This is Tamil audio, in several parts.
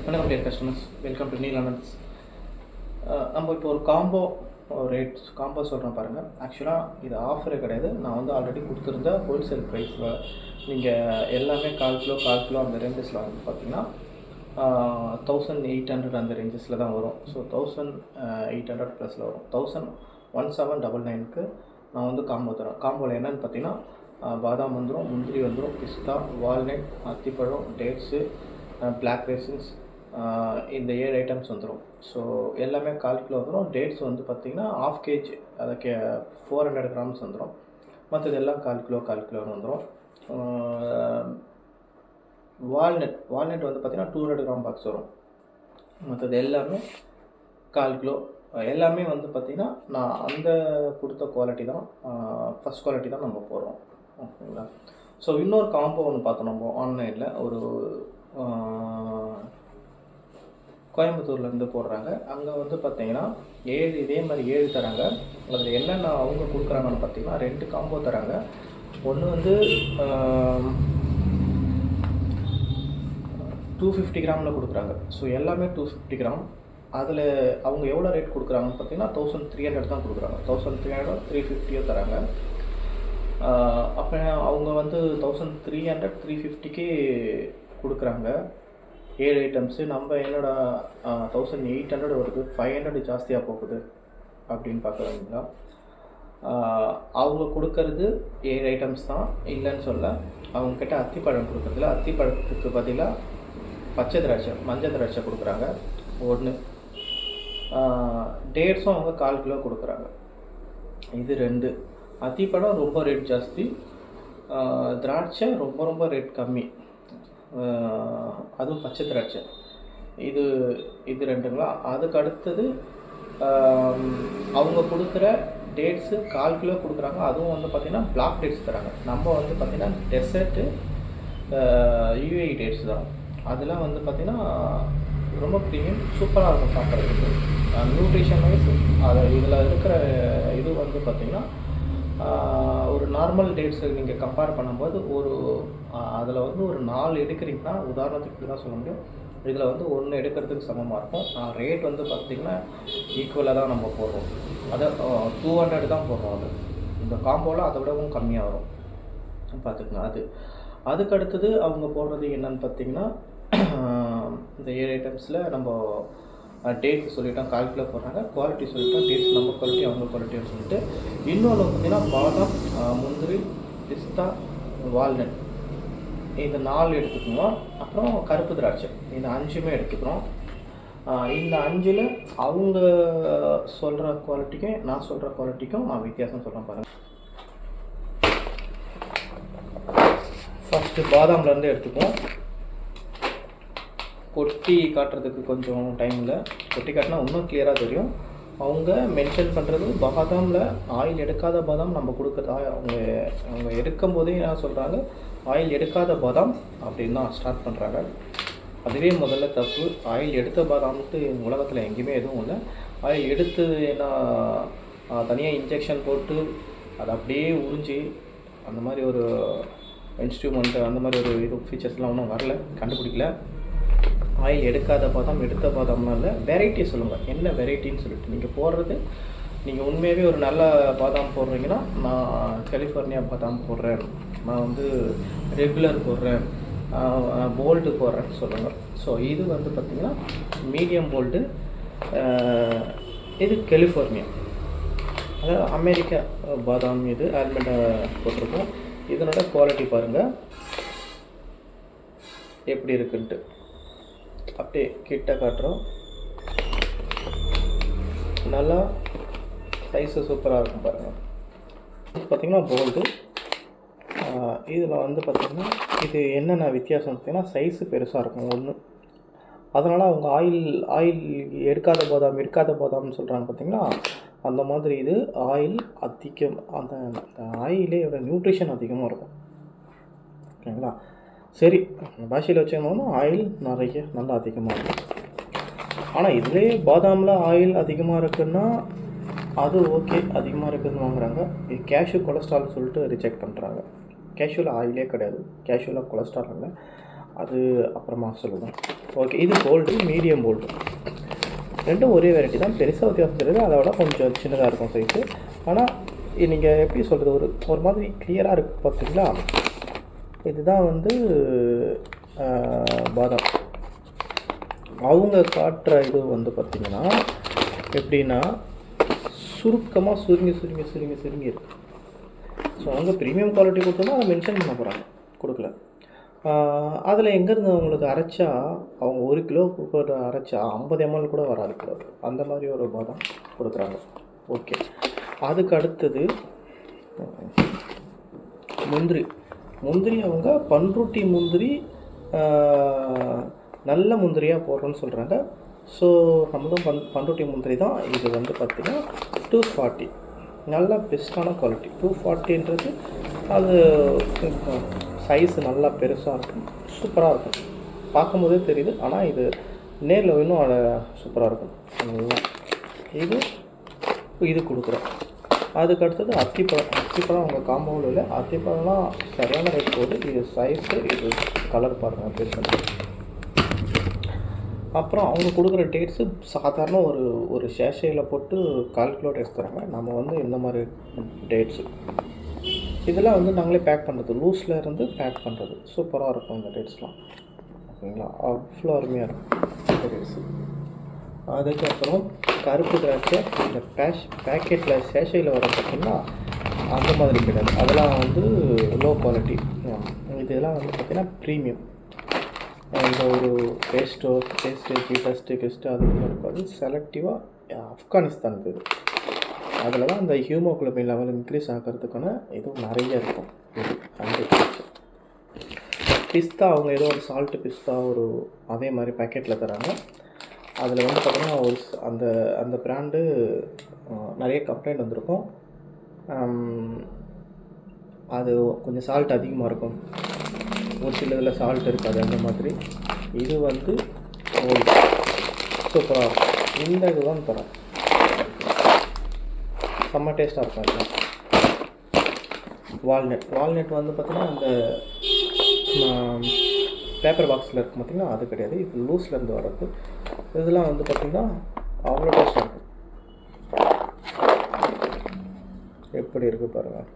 வணக்கம் டியர் கஸ்டமர்ஸ், வெல்கம் டு நீல் அனல்ஸ். நம்ம இப்போ ஒரு காம்போ சொல்கிறேன் பாருங்கள். ஆக்சுவலாக இது ஆஃபரே கிடையாது. நான் வந்து ஆல்ரெடி கொடுத்துருந்த ஹோல்சேல் ப்ரைஸில் நீங்கள் எல்லாமே கால் கிலோ அந்த ரேஞ்சஸில் வந்து பார்த்தீங்கன்னா 1800 அந்த ரேஞ்சஸில் தான் வரும். ஸோ 1800 ப்ளஸில் வரும். 1799க்கு நான் வந்து காம்போ தரேன். காம்போவில் என்னென்னு பார்த்தீங்கன்னா பாதாம் வந்துடும், முந்திரி வந்துடும், பிஸ்தா, வால்நட், அத்திப்பழம், டேட்ஸு, பிளாக் ரேசின்ஸ், இந்த 7 ஐட்டம்ஸ் வந்துடும். ஸோ எல்லாமே கால் கிலோ வந்துடும். டேட்ஸ் வந்து பார்த்திங்கன்னா 1/2 kg, அதுக்கு 400 கிராம்ஸ் வந்துடும். மற்றது எல்லாம் கால் கிலோன்னு வந்துடும். வால்நட் வந்து பார்த்திங்கன்னா 200 கிராம் பாக்ஸ் வரும். மற்றது எல்லாமே கால் கிலோ. எல்லாமே வந்து பார்த்திங்கன்னா நான் அந்த கொடுத்த குவாலிட்டி தான், ஃபஸ்ட் குவாலிட்டி தான் நம்ம போடுறோம். ஓகேங்களா? ஸோ இன்னொரு காம்போ ஒன்று பார்த்தோம் நம்ம ஆன்லைனில். ஒரு கோயம்புத்தூர்லேருந்து போடுறாங்க. அங்கே வந்து பார்த்திங்கன்னா 7 இதே மாதிரி 7 தராங்க. அதில் என்னென்ன அவங்க கொடுக்குறாங்கன்னு பார்த்திங்கன்னா 2 காம்போ தராங்க. ஒன்று வந்து 250 கிராமில் கொடுக்குறாங்க. ஸோ எல்லாமே 250 கிராம். அதில் அவங்க எவ்வளோ ரேட் கொடுக்குறாங்கன்னு பார்த்திங்கன்னா 1300 தான் கொடுக்குறாங்க. 1300 350 தராங்க. அப்போ அவங்க வந்து 1300 350க்கு கொடுக்குறாங்க 7 ஐட்டம்ஸு. நம்ம என்னோட 1800 வருது, 500 ஜாஸ்தியாக போகுது அப்படின்னு பார்க்குறாங்களா? அவங்க கொடுக்கறது 7 ஐட்டம்ஸ் தான், இல்லைன்னு சொல்ல. அவங்கக்கிட்ட அத்திப்பழம் கொடுக்குறதுல அத்திப்பழத்துக்கு பதிலாக பச்சை திராட்சை, மஞ்சள் திராட்சை கொடுக்குறாங்க 1. டேட்ஸும் அவங்க 1/4 கிலோ கொடுக்குறாங்க. இது 2. அத்திப்பழம் ரொம்ப ரேட் ஜாஸ்தி, திராட்சை ரொம்ப ரேட் கம்மி, அதுவும் பச்சை திராட்சை. இது 2ங்களா. அதுக்கு அடுத்தது அவங்க கொடுக்குற டேட்ஸு 1/4 கிலோ கொடுக்குறாங்க. அதுவும் வந்து பார்த்திங்கன்னா பிளாக் டேட்ஸ் தராங்க. நம்ம வந்து பார்த்திங்கன்னா டெசர்ட்டு UAE டேட்ஸ் தான். அதெல்லாம் வந்து பார்த்திங்கன்னா ரொம்ப ப்ரீமியம், சூப்பராக இருக்கும் சாப்பிட்றதுக்கு. நியூட்ரிஷன் வைஸ் இதில் இருக்கிற இது வந்து பார்த்திங்கன்னா ஒரு நார்மல் டேட்ஸை நீங்கள் கம்பேர் பண்ணும்போது அதில் வந்து ஒரு 4 எடுக்கிறீங்கன்னா, உதாரணத்துக்கு தான் சொல்ல முடியும், இதில் வந்து 1 எடுக்கிறதுக்கு சமமாக இருக்கும். ரேட் வந்து பார்த்திங்கன்னா ஈக்குவலாக தான் நம்ம போடுறோம். அதை 200 தான் போடுறோம். அது இந்த காம்போவில் அதை விடவும் கம்மியாக வரும், பார்த்துக்குங்க. அதுக்கு அடுத்தது அவங்க போடுறது என்னன்னு பார்த்திங்கன்னா இந்த 7 ஐட்டம்ஸில் நம்ம டேட்ஸ் சொல்லிட்டோம், 1/4 கிலோ போடுறாங்க. குவாலிட்டி சொல்லிட்டோம், டேட்ஸ் நம்ம குவாலிட்டி அவங்க குவாலிட்டின்னு சொல்லிட்டு. இன்னொன்று பார்த்திங்கன்னா பாதாம், முந்திரி, பிஸ்தா, வால்நட், இந்த 4 எடுத்துக்கணும். அப்புறம் கருப்பு திராட்சை, இந்த 5மே எடுத்துக்கிறோம். இந்த 5ல் அவங்க சொல்கிற குவாலிட்டிக்கும் நான் சொல்கிற குவாலிட்டிக்கும் நான் வித்தியாசம் சொல்கிறேன் பாருங்கள். ஃபஸ்ட்டு பாதாம்லேருந்து எடுத்துக்குவோம். கொட்டி காட்டுறதுக்கு கொஞ்சம் டைம் இல்லை. கொட்டி காட்டினா இன்னும் கிளியராக தெரியும். அவங்க மென்ஷன் பண்ணுறது பாதாமில் ஆயில் எடுக்காத பாதாம் நம்ம கொடுக்குறது. அவங்க எடுக்கும் போதே என்ன சொல்கிறாங்க, ஆயில் எடுக்காத பாதாம் அப்படின்னு தான் ஸ்டார்ட் பண்ணுறாங்க. அதுவே முதல்ல தப்பு. ஆயில் எடுத்த பாதாம்ட்டு உலகத்தில் எங்கேயுமே எதுவும் இல்லை. ஆயில் எடுத்து என்ன தனியாக இன்ஜெக்ஷன் போட்டு அதை அப்படியே உறிஞ்சி அந்த மாதிரி ஒரு இன்ஸ்ட்ருமெண்ட்டு, அந்த மாதிரி ஒரு இது ஃபீச்சர்ஸ்லாம் ஒன்றும் வரல, கண்டுபிடிக்கல. ஆயில் எடுக்காத பாதாம், எடுத்த பாதாம்னால வெரைட்டி சொல்லுங்கள், என்ன வெரைட்டின்னு சொல்லிட்டு நீங்கள் போடுறது. நீங்கள் உண்மையாகவே ஒரு நல்ல பாதாம் போடுறீங்கன்னா, நான் கலிஃபோர்னியா பாதாம் போடுறேன், நான் வந்து ரெகுலர் போடுறேன், போல்டு போடுறேன்னு சொல்லுங்கள். ஸோ இது வந்து பார்த்திங்கன்னா மீடியம் போல்டு, இது கலிஃபோர்னியா, அதாவது அமெரிக்கா பாதாம். இது ஆல்மண்டை போட்டிருக்கோம். இதனோட குவாலிட்டி பாருங்கள் எப்படி இருக்குன்ட்டு. அப்படியே கிட்ட காட்டுறோம். நல்லா சைஸு சூப்பராக இருக்கும் பாருங்கள். பார்த்திங்கன்னா போல்டு. இதில் வந்து பார்த்திங்கன்னா இது என்னென்ன வித்தியாசம் பார்த்திங்கன்னா சைஸு பெருசாக இருக்கும் ஒன்று. அதனால் அவங்க ஆயில் எடுக்காத பாதாம்னு சொல்கிறாங்க பார்த்திங்களா. அந்த மாதிரி இது ஆயில் அதிகம், அந்த ஆயிலே நியூட்ரிஷன் அதிகமாக இருக்கும். ஓகேங்களா? சரி, பாஷையில் வச்சுக்கணும்னா ஆயில் நிறைய நல்லா அதிகமாக இருக்கும். ஆனால் இதுவே பாதாமில் ஆயில் அதிகமாக இருக்குன்னா அது ஓகே, அதிகமாக இருக்குதுன்னு வாங்குறாங்க. இது கேஷ்யூ கொலஸ்ட்ரால்னு சொல்லிட்டு ரிஜெக்ட் பண்ணுறாங்க. கேஷ்யூவில் ஆயிலே கிடையாது, கேஷ்யூவில் கொலஸ்ட்ரால் இல்லை. அது அப்புறமா சொல்லுங்கள். ஓகே, இது போல்டு, மீடியம் போல்டு ரெண்டும் ஒரே வெரைட்டி தான். பெருசாக வித்தியாசம் தெரியுது, அதை விட கொஞ்சம் சின்னதாக இருக்கும் சைஸு. ஆனால் நீங்கள் எப்படி சொல்கிறது, ஒரு மாதிரி கிளியராக இருக்குது பார்த்தீங்களா. இதுதான் வந்து பாதாம். அவங்க காட்டுற இது வந்து பார்த்திங்கன்னா எப்படின்னா சுருக்கமாக சுருங்கி இருக்குது. ஸோ அவங்க ப்ரீமியம் குவாலிட்டி கொடுத்தோம்னா அதை மென்ஷன் பண்ண போகிறாங்க, கொடுக்கல. அதில் எங்கேருந்து அவங்களுக்கு அரைச்சா, அவங்க 1 கிலோ அரைச்சா 50 ml கூட வராது கிலோ, அந்த மாதிரி ஒரு பாதாம் கொடுக்குறாங்க. ஓகே, அதுக்கு அடுத்தது முந்திரி அவங்க பண்ருட்டி முந்திரி நல்ல முந்திரியாக போடுறோன்னு சொல்கிறாங்க. ஸோ நம்மளும் பண்ருட்டி முந்திரி தான். இது வந்து பார்த்திங்கன்னா 240, நல்ல பெஸ்ட்டான குவாலிட்டி. 240ன்றது அது சைஸு நல்லா பெருசாக இருக்கும், சூப்பராக இருக்கும், பார்க்கும்போதே தெரியுது. ஆனால் இது நேரில் இன்னும் அதை சூப்பராக இருக்கும். இது கொடுக்குறோம். அதுக்கு அடுத்தது அத்திப்பழம் அவங்க காம்பவுண்டில் இல்லை. அத்திப்பழம்லாம் சரியான ரேட் போகுது. இது சைஸு, இது கலர் பாருங்கள் பெருசு. அப்புறம் அவங்க கொடுக்குற டேட்ஸு சாதாரண ஒரு சேஷையில் போட்டு 1/4 கிலோ டேட்ஸ் தராங்க. நம்ம வந்து இந்த மாதிரி டேட்ஸு இதெல்லாம் வந்து நாங்களே பேக் பண்ணுறது, லூஸில் இருந்து பேக் பண்ணுறது. சூப்பராக இருக்கும் இந்த டேட்ஸ்லாம், ஓகேங்களா. அவ்வளோ அருமையாக இருக்கும் இந்த டேட்ஸு. அதுக்கப்புறம் கருப்பு திராட்சை இந்த பேக்கெட்டில் சேஷையில் வர பார்த்திங்கன்னா அந்த மாதிரி கிடையாது. அதெல்லாம் வந்து லோ குவாலிட்டி. இதெல்லாம் வந்து பார்த்திங்கன்னா ப்ரீமியம். இந்த ஒரு டெஸ்ட்டு அது இருக்காது. செலக்டிவாக ஆப்கானிஸ்தான் இது. அதில் தான் அந்த ஹியூமோகுளோபின் லெவல் இன்க்ரீஸ் ஆகிறதுக்கான இதுவும் நிறைய இருக்கும். இது அந்த பிஸ்தா அவங்க ஏதோ ஒரு சால்ட்டு பிஸ்தா அதே மாதிரி பேக்கெட்டில் தராங்க. அதில் வந்து பார்த்திங்கன்னா அந்த பிராண்டு நிறைய கம்ப்ளைண்ட் வந்திருக்கும். அது கொஞ்சம் சால்ட் அதிகமாக இருக்கும், ஒரு சில இதில் சால்ட் இருக்காது, அந்த மாதிரி. இது வந்து சூப்பராக இருக்கும். இந்த இதுதான் தரேன், செம்ம டேஸ்ட்டாக இருக்கும். இல்லை வால்நட் வந்து பார்த்திங்கன்னா அந்த பேப்பர் பாக்ஸில் இருக்கும் பார்த்திங்கன்னா, அது கிடையாது. இது லூஸ்லேருந்து வர்றது. இதெல்லாம் வந்து பார்த்திங்கன்னா அவ்வளோ டேஸ்ட்டாக இருக்கும். எப்படி இருக்குது பாருங்கள்.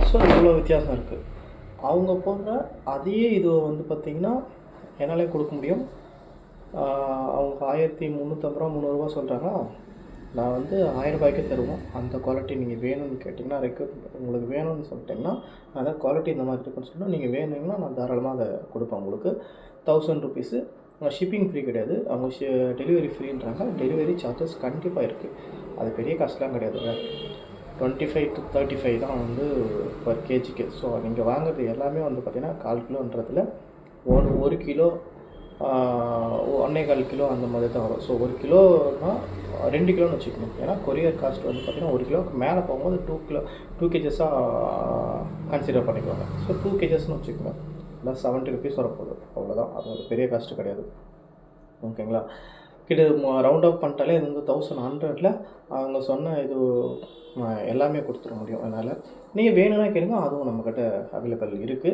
ஸோ இவ்வளோ வித்தியாசம் இருக்குது. அவங்க போடுற அதே இது வந்து பார்த்திங்கன்னா என்னாலே கொடுக்க முடியும். அவங்க 1350 300 சொல்கிறாங்க. நான் வந்து 1000 ரூபாய்க்கே தருவோம். அந்த குவாலிட்டி நீங்கள் வேணும்னு கேட்டிங்கன்னா, உங்களுக்கு வேணும்னு சொல்லிட்டிங்கன்னா, அதான் குவாலிட்டி இந்த மாதிரி இருக்குன்னு சொன்னால் நீங்கள் வேணுங்கன்னா நான் தாராளமாக அதை கொடுப்பேன் உங்களுக்கு. 1000 ருபீஸு. ஷிப்பிங் ஃப்ரீ கிடையாது, அவங்க டெலிவரி ஃப்ரீன்றாங்க. டெலிவரி சார்ஜஸ் கண்டிப்பாக இருக்குது, அது பெரிய காஸ்ட்லாம் கிடையாதுங்க. 25 to 35 தான் வந்து பர் கேஜிக்கு. ஸோ நீங்கள் வாங்குறது எல்லாமே வந்து பார்த்திங்கன்னா 1/4 கிலோன்றதில் 1 கிலோ 1.25 கிலோ அந்த மாதிரி தான் வரும். ஸோ 1 கிலோனா 2 கிலோன்னு வச்சுக்கணும். ஏன்னா கொரியர் காஸ்ட் வந்து பார்த்திங்கன்னா 1 கிலோவுக்கு மேலே போகும்போது 2 கேஜஸாக கன்சிடர் பண்ணிக்குவாங்க. ஸோ 2 கேஜஸ்ன்னு வச்சுக்கோங்க, இல்லை 70 ருபீஸ் வரப்போகுது, அவ்வளோதான். அது ஒரு பெரிய காஸ்ட்டு கிடையாது, ஓகேங்களா. ரவுண்ட் ஆஃப் பண்ணிட்டாலே இது வந்து 1100ல் அவங்க சொன்ன இது எல்லாமே கொடுத்துட முடியும். அதனால் நீங்கள் வேணும்னா கேளுங்க, அதுவும் நம்மக்கிட்ட அவைலபிள் இருக்குது.